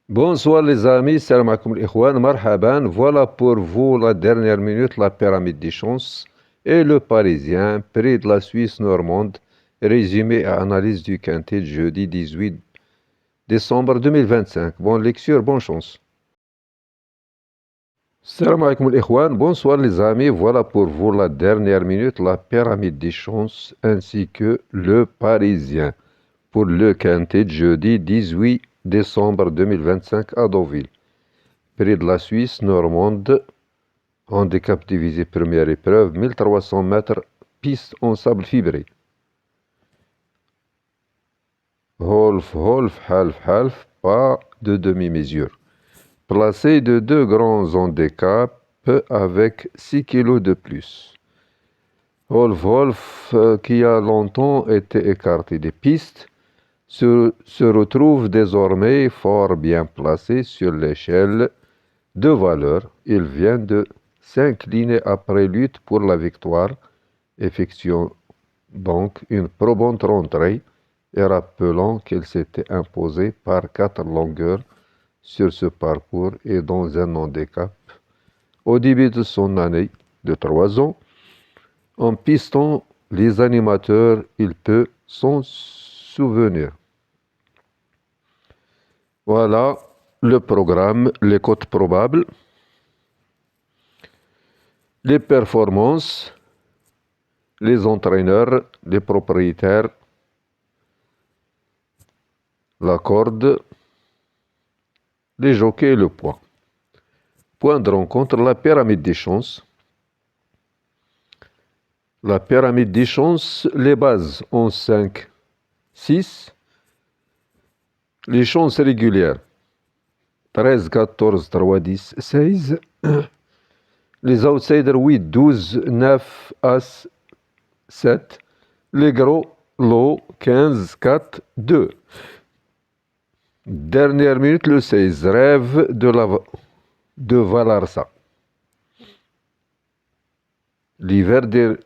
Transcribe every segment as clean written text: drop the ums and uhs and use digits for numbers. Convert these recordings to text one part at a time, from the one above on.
Bonsoir les amis, salam alaikum l'ikhwan, marhaban. Voilà pour vous la dernière minute, la pyramide des chances et le Parisien, prix de la Suisse normande, résumé et analyse du quintet de jeudi 18 décembre 2025. Bonne lecture, bonne chance. Salam alaikum l'ikhwan, bonsoir les amis, voilà pour vous la dernière minute, la pyramide des chances ainsi que le Parisien pour le quintet de jeudi 18 décembre 2025 à Deauville. Prix de la Suisse normande, handicap divisé première épreuve, 1300 mètres, piste en sable fibré. Holf, half, half, pas de demi-mesure. Placé de deux grands handicaps avec 6 kilos de plus. Holf, qui a longtemps été écarté des pistes, se retrouve désormais fort bien placé sur l'échelle de valeur. Il vient de s'incliner après lutte pour la victoire, effectuant donc une probante rentrée et rappelant qu'il s'était imposé par 4 longueurs sur ce parcours et dans un handicap. Au début de son année de 3 ans, en pistant les animateurs, il peut s'en souvenir. Voilà le programme, les cotes probables, les performances, les entraîneurs, les propriétaires, la corde, les jockeys et le poids. Point de rencontre, la pyramide des chances. La pyramide des chances, les bases en 5, 6. Les chances régulières, 13, 14, 3, 10, 16. Les outsiders, 8, 12, 9, As, 7. Les gros lots, 15, 4, 2. Dernière minute, le 16. Rêve de Valarsa. L'hiver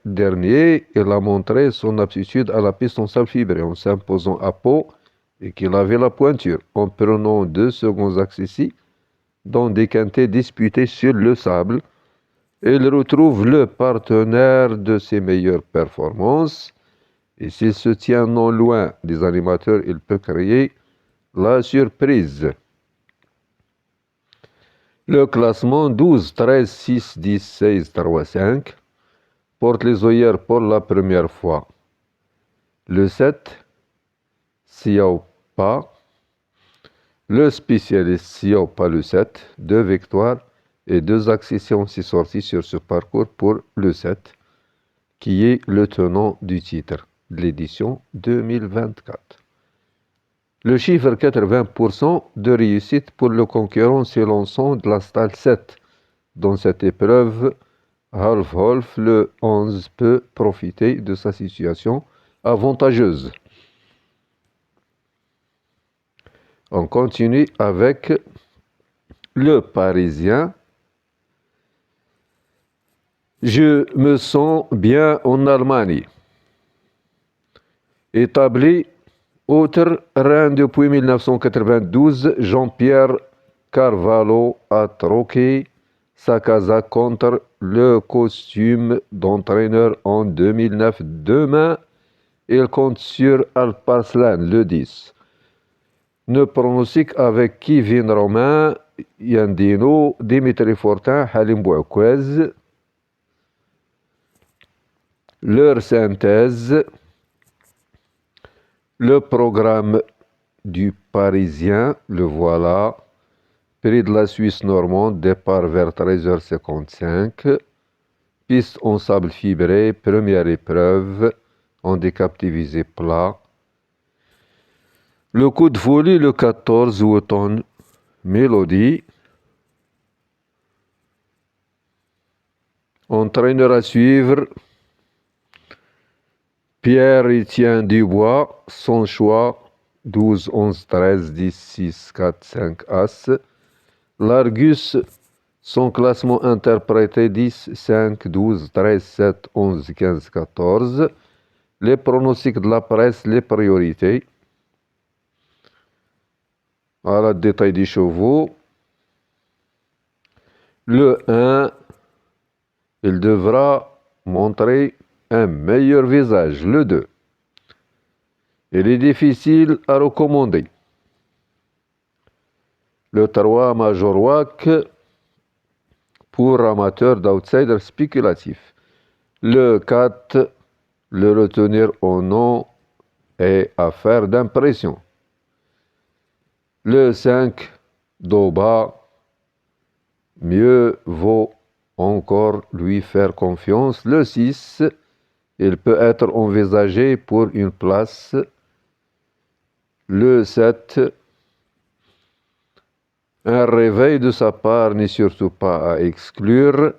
dernier, il a montré son aptitude à la piste en sable fibré en s'imposant à Pau et qu'il avait la pointure en prenant 2 secondes accessibles dans des quintets disputés sur le sable. Il retrouve le partenaire de ses meilleures performances et s'il se tient non loin des animateurs, il peut créer la surprise. Le classement 12, 13, 6, 10, 16, 3, 5 porte les œillères pour la première fois. Le 7, Xiao Pa. Le spécialiste Xiao Pa le 7, 2 victoires et 2 accessions s'y sorties sur ce parcours pour le 7, qui est le tenant du titre de l'édition 2024. Le chiffre 80% de réussite pour le concurrent s'élançant de la stalle 7. Dans cette épreuve, Half, le 11 peut profiter de sa situation avantageuse. On continue avec le Parisien. Je me sens bien en Allemagne. Établi autre rein depuis 1992, Jean-Pierre Carvalho a troqué sa casaque contre le costume d'entraîneur en 2009. Demain, il compte sur Alparslan, le 10. Ne pronostic avec Kevin Romain, Yandino, Dimitri Fortin, Halim Bouakwez. Leur synthèse, le programme du Parisien, le voilà. Prix de la Suisse normande, départ vers 13h55. Piste en sable fibré, première épreuve, handicap divisé plat. Le coup de folie, le 14, Wotton Mélodie. Entraîneur à suivre, Pierre-Étienne Dubois, son choix, 12, 11, 13, 10, 6, 4, 5, As. L'Argus, son classement interprété 10, 5, 12, 13, 7, 11, 15, 14. Les pronostics de la presse, les priorités. Voilà le détail des chevaux. Le 1, il devra montrer un meilleur visage. Le 2, il est difficile à recommander. Le 3, Major Wack, pour amateurs d'outsiders spéculatifs. Le 4, le retenir au nom est affaire d'impression. Le 5, Doba, mieux vaut encore lui faire confiance. Le 6, il peut être envisagé pour une place. Le 7, un réveil de sa part n'est surtout pas à exclure.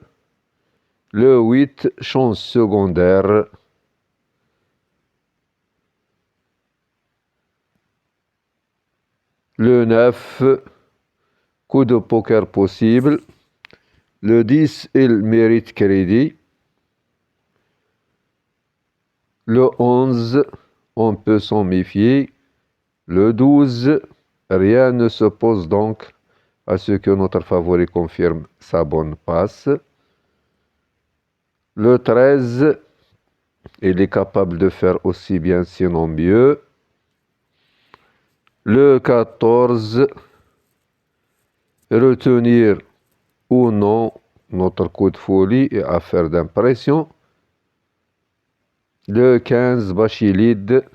Le 8, chance secondaire. Le 9, coup de poker possible. Le 10, il mérite crédit. Le 11, on peut s'en méfier. Le 12, rien ne s'oppose donc à ce que notre favori confirme sa bonne passe. Le 13, il est capable de faire aussi bien, sinon mieux. Le 14, retenir ou non notre coup de folie et affaire d'impression. Le 15, Bachilide.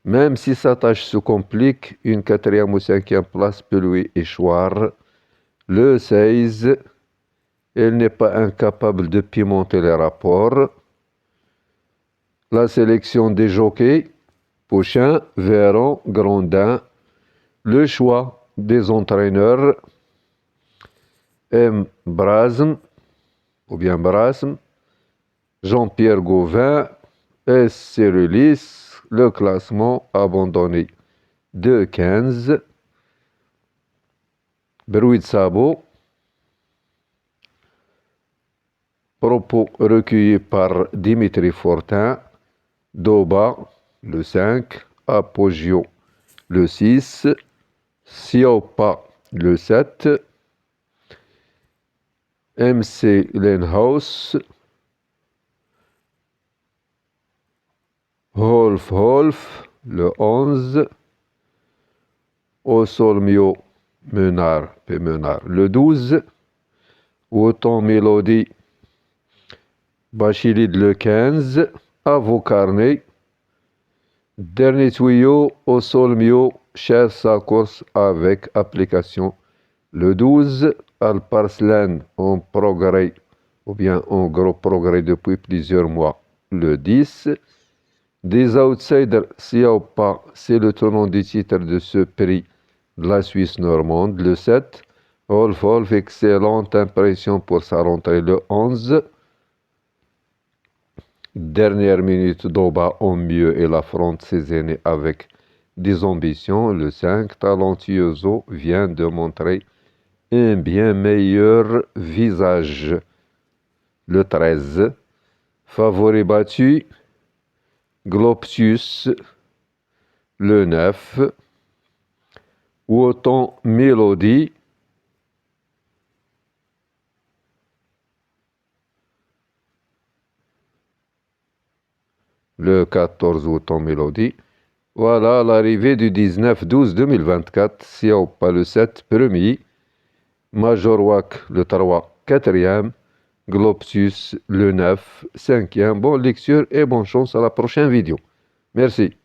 Même si sa tâche se complique, une 4e ou 5e place peut lui échoir. Le 16, il n'est pas incapable de pimenter les rapports. La sélection des jockeys, Pochin, Véron, Grandin. Le choix des entraîneurs, M. Brasm, ou bien Brasm, Jean-Pierre Gauvin, S. Cyrulis. Le classement abandonné 2-15. Bruit de sabot. Propos recueillis par Dimitri Fortin. Doba, le 5. Apogeo, le 6. Siopa, le 7. MC Lenhouse. Holf, le 11. Osolmio Menard, le 12. Autant Mélodie, Bachilide, le 15. À vos carnets. Dernier tuyau, Osolmio cherche sa course avec application. Le 12. Alparslan en progrès, ou bien en gros progrès depuis plusieurs mois. Le 10. Des outsiders, Siopa, c'est le tenant du titre de ce prix de la Suisse normande. Le 7, Wolf, excellente impression pour sa rentrée. Le 11, dernière minute, Doba en mieux, il affronte ses aînés avec des ambitions. Le 5, Talentuoso vient de montrer un bien meilleur visage. Le 13, favori battu, Gloptius, le 9, Autant Mélodie, le 14, Autant Mélodie. Voilà l'arrivée du 19-12-2024, Siopa le 7, premier, Major Wack le 3, 4e, Gloptius le 9, 5e. Bonne lecture et bonne chance à la prochaine vidéo. Merci.